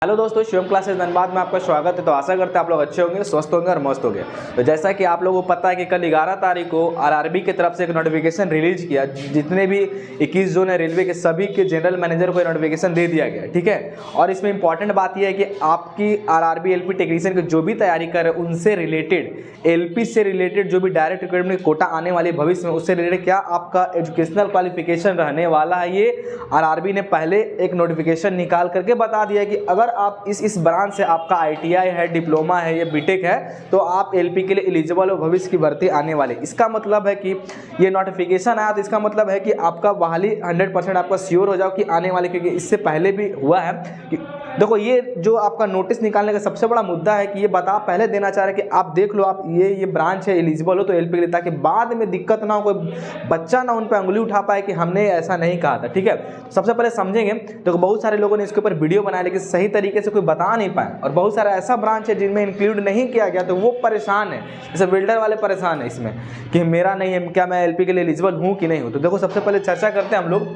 Hello दोस्तों, Shivam classes Dhanbad में आपका स्वागत है। तो आशा करते हैं आप लोग अच्छे होंगे, स्वस्थ होंगे और मस्त होंगे। तो जैसा कि आप लोगों को पता है कि कल 11 तारीख को आरआरबी की तरफ से एक नोटिफिकेशन रिलीज किया, जितने भी 21 जोन है रेलवे के सभी के जनरल मैनेजर को नोटिफिकेशन दे दिया गया, ठीक है। और इसमें इंपॉर्टेंट बात यह है कि आपकी आरआरबी एलपी टेक्नीशियन की जो भी तैयारी कर रहे हैं उनसे रिलेटेड, एलपी से रिलेटेड जो भी डायरेक्ट रिक्रूटमेंट कोटा आने वाली भविष्य में उससे रिलेटेड क्या आपका एजुकेशनल क्वालिफिकेशन रहने वाला है, ये आरआरबी ने पहले एक नोटिफिकेशन निकाल करके बता दिया कि अगर आप इस ब्रांच से आपका आईटीआई है, डिप्लोमा है या बीटेक है तो आप एलपी के लिए एलिजिबल हो, भविष्य की भर्ती आने वाले। इसका मतलब है कि ये नोटिफिकेशन आया तो इसका मतलब है कि आपका बहाली 100% आपका श्योर हो जाओ कि आने वाले, क्योंकि इससे पहले भी हुआ है कि देखो ये जो आपका नोटिस निकालने का सबसे बड़ा मुद्दा है कि ये बता पहले देना चाह रहे हैं कि आप देख लो, आप ये ब्रांच है, एलिजिबल हो तो एलपी के लिए, ताकि बाद में दिक्कत ना हो, कोई बच्चा ना उन पर उंगली उठा पाए कि हमने ऐसा नहीं कहा था, ठीक है। सबसे पहले समझेंगे तो बहुत सारे लोगों ने इसके ऊपर वीडियो बनाया लेकिन सही तरीके से कोई बता नहीं पाए, और बहुत सारा ऐसा ब्रांच है जिनमें इंक्लूड नहीं किया गया तो वो परेशान है। जैसे बिल्डर वाले परेशान है इसमें कि मेरा नहीं है, क्या मैं एलपी के लिए एलिजिबल हूँ कि नहीं हूँ। तो देखो सबसे पहले चर्चा करते हैं हम लोग,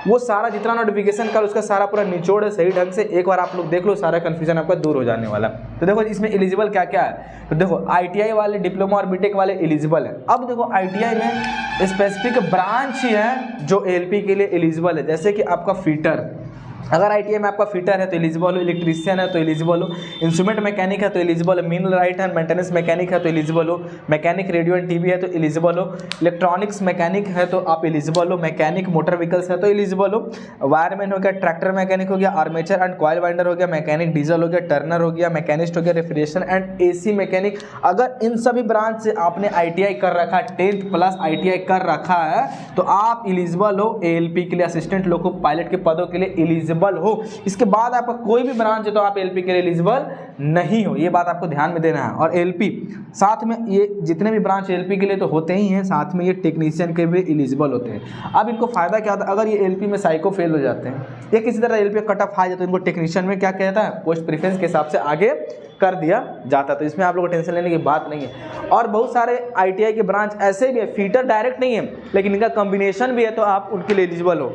वो सारा जितना नोटिफिकेशन का उसका सारा पूरा निचोड़ है सही ढंग से, एक बार आप लोग देख लो, सारा कंफ्यूजन आपका दूर हो जाने वाला। तो देखो इसमें एलिजिबल क्या क्या है। तो देखो आईटीआई वाले, डिप्लोमा और बीटेक वाले एलिजिबल है। अब देखो आईटीआई में स्पेसिफिक ब्रांच ही है जो एलपी के लिए एलिजिबल है, जैसे कि आपका फिटर, अगर आईटीआई में आपका फिटर है तो एलिजिबल हो, इलेक्ट्रीशियन है तो एलिजिबल हो, इंस्ट्रूमेंट मैकेनिक है तो एलिजिबल हो, mineral right and maintenance mechanic है तो एलिजिबल हो, मैकेनिक रेडियो एंड टीवी है तो एलिजिबल हो, इलेक्ट्रॉनिक्स मैकेनिक है तो आप एलिजिबल हो, मैकेनिक मोटर व्हीकल्स है तो एलिजिबल हो, वायरमैन हो गया, ट्रैक्टर मैकेनिक हो गया, आर्मेचर एंड कॉइल वाइंडर हो गया, मैकेनिक डीजल हो गया, टर्नर हो गया, मैकेनिस्ट हो गया, रेफ्रिजरेशन एंड एसी मैकेनिक। अगर इन सभी ब्रांच से आपने आईटीआई कर रखा है, 10th प्लस आईटीआई कर रखा है तो आप एलिजिबल हो एएलपी के लिए, असिस्टेंट लोको पायलट के पदों के लिए एलिजिबल हो। इसके बाद आपका कोई भी ब्रांच है तो आप एलपी के लिए एलिजिबल नहीं हो, ये बात आपको ध्यान में देना है। और एलपी साथ में, ये जितने भी ब्रांच एलपी के लिए तो होते ही हैं, साथ में ये टेक्नीशियन के भी एलिजिबल होते हैं। अब इनको फायदा क्या होता है, अगर ये एलपी में साइको फेल हो जाते हैं या किसी तरह एलपी कट ऑफ आ जाता है, इनको टेक्नीशियन में क्या कहता है, पोस्ट प्रेफरेंस के हिसाब से आगे कर दिया जाता। तो इसमें आप लोगों को टेंशन लेने की बात नहीं है। और बहुत सारे आईटीआई के ब्रांच ऐसे भी है, फीटर डायरेक्ट नहीं है लेकिन इनका कॉम्बिनेशन भी है तो आप उनके लिए एलिजिबल हो।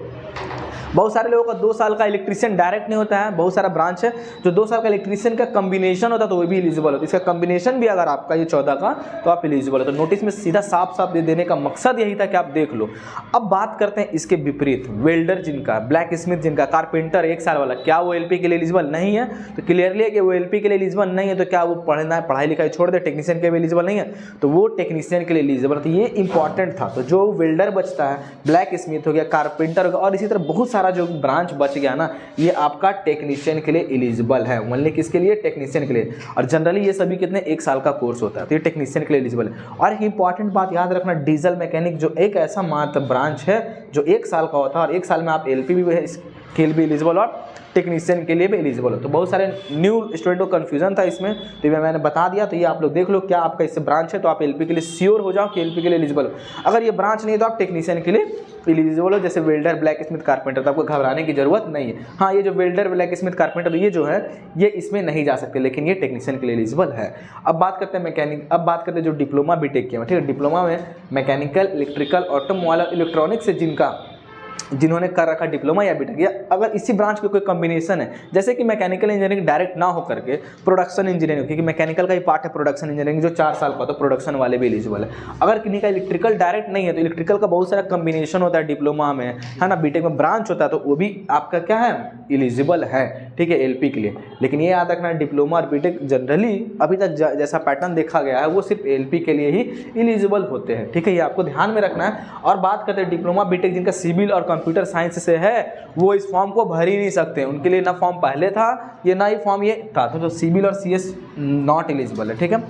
बहुत सारे लोगों का 2 साल का इलेक्ट्रीशियन डायरेक्ट नहीं होता है, बहुत सारा ब्रांच है जो 2 साल का इलेक्ट्रीशियन का कॉम्बिनेशन होता है तो वो भी एलिजिबल होता है। इसका कॉम्बिनेशन भी अगर आपका ये 14 का तो आप एलिजिबल हो। तो नोटिस में सीधा साफ साफ दे देने का मकसद यही था कि आप देख लो। अब बात करते हैं इसके विपरीत, वेल्डर जिनका, ब्लैक स्मिथ जिनका, कारपेंटर 1 साल वाला, क्या वो एलपी के लिए एलिजिबल नहीं है? तो क्लियरली है कि वो एलपी के लिए एलिजिबल नहीं है, तो क्या वो पढ़ाई लिखाई छोड़ दे, टेक्नीशियन के लिए एलिजिबल नहीं है तो वो टेक्नीशियन के लिए एलिजिबल। तो ये इंपॉर्टेंट था। तो जो वेल्डर बचता है, ब्लैक स्मिथ हो गया, कारपेंटर हो गया, और इसी तरह बहुत सारा जो ब्रांच बच गया ना, ये आपका टेक्नीशियन के लिए एलिजिबल है। ओनली किसके लिए? टेक्नीशियन के लिए। और जनरली ये सभी कितने 1 साल का कोर्स होता है, तो ये टेक्नीशियन के लिए एलिजिबल है। और एक इंपॉर्टेंट बात याद रखना, डीजल मैकेनिक जो एक ऐसा मात्र ब्रांच है जो 1 साल का होता है, और 1 साल में आप एलपी भी इसके लिए भी एलिजिबल और टेक्नीशियन के लिए भी एलिजिबल हो। तो बहुत सारे न्यू स्टूडेंट को कन्फ्यूजन था इसमें, तो ये मैंने बता दिया। तो ये आप लोग देख लो, क्या आपका इससे ब्रांच है तो आप एलपी के लिए श्योर हो जाओ कि एलपी के लिए एलिजिबल हो। अगर ये ब्रांच नहीं है तो आप टेक्नीशियन के लिए एलिजिबल हो, जैसे वेल्डर, ब्लैक स्मिथ, कारपेंटर। तो आपको घबराने की जरूरत नहीं है। हाँ, ये जो वेल्डर, ब्लैक स्मिथ, कारपेंटर ये जो है ये इसमें नहीं जा सकते, लेकिन ये टेक्नीशियन के लिए एलिजिबल है। अब बात करते हैं मैकेनिक, अब बात करते हैं जो डिप्लोमा बीटेक किया, ठीक है। डिप्लोमा में मैकेनिकल, इलेक्ट्रिकल, ऑटोमोबाइल, इलेक्ट्रॉनिक्स से जिन्होंने कर रखा डिप्लोमा या बीटेक, या अगर इसी ब्रांच के कोई कॉम्बिनेशन है, जैसे कि मैकेनिकल इंजीनियरिंग डायरेक्ट ना हो करके प्रोडक्शन इंजीनियरिंग, क्योंकि मैकेनिकल का ही पार्ट है प्रोडक्शन इंजीनियरिंग जो 4 साल का, तो प्रोडक्शन वाले भी एलिजिबल है। अगर किसी का इलेक्ट्रिकल डायरेक्ट नहीं है तो इलेक्ट्रिकल का बहुत सारा कॉम्बिनेशन होता है डिप्लोमा में, है ना, बीटेक में ब्रांच होता है, तो वो भी आपका क्या है, एलिजिबल है, ठीक है, एलपी के लिए। लेकिन ये याद रखना, डिप्लोमा और बीटेक जनरली अभी तक जैसा पैटर्न देखा गया है वो सिर्फ एलपी के लिए ही एलिजिबल होते हैं, ठीक है, ये आपको ध्यान में रखना है। और बात करते हैं डिप्लोमा बीटेक जिनका सिविल और कंप्यूटर साइंस से है, वो इस फॉर्म को भर ही नहीं सकते, उनके लिए ना फॉर्म पहले था ये ना ही फॉर्म ये था, तो सिविल और सीएस नॉट एलिजिबल है, ठीक है।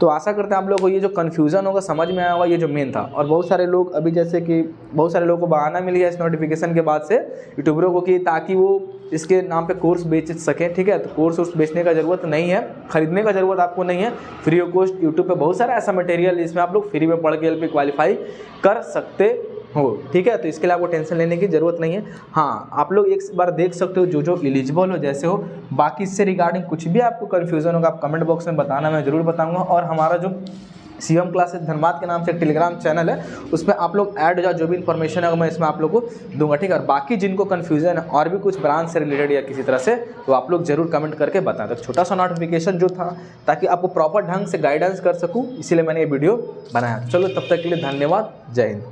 तो आशा करते हैं आप लोगों को ये जो कन्फ्यूज़न होगा समझ में आया होगा, ये जो मेन था। और बहुत सारे लोग अभी, जैसे कि बहुत सारे लोगों को बहाना मिल गया इस नोटिफिकेशन के बाद से यूट्यूबरों को कि ताकि वो इसके नाम पे कोर्स बेच सकें, ठीक है। तो कोर्स बेचने का ज़रूरत नहीं है, खरीदने का ज़रूरत आपको नहीं है, फ्री ऑफ कॉस्ट यूट्यूब पे बहुत सारा ऐसा मटेरियल जिसमें आप लोग फ्री में पढ़ के एलपी क्वालिफाई कर सकते हो, ठीक है। तो इसके लिए आपको टेंशन लेने की ज़रूरत नहीं है। हाँ, आप लोग एक बार देख सकते हो जो एलिजिबल हो जैसे हो। बाकी इससे रिगार्डिंग कुछ भी आपको कन्फ्यूज़न होगा आप कमेंट बॉक्स में बताना, मैं ज़रूर बताऊँगा। और हमारा जो शिवम क्लासेस धनबाद के नाम से टेलीग्राम चैनल है, उसमें आप लोग ऐड हो जाओ, जो भी इन्फॉर्मेशन है मैं इसमें आप लोग को दूंगा, ठीक है। और बाकी जिनको कन्फ्यूजन है और भी कुछ ब्रांच से रिलेटेड या किसी तरह से, तो आप लोग जरूर कमेंट करके बताएं। तो छोटा सा नोटिफिकेशन जो था ताकि आपको प्रॉपर ढंग से गाइडेंस कर सकूँ, इसीलिए मैंने ये वीडियो बनाया। चलो तब तक के लिए धन्यवाद, जय हिंद।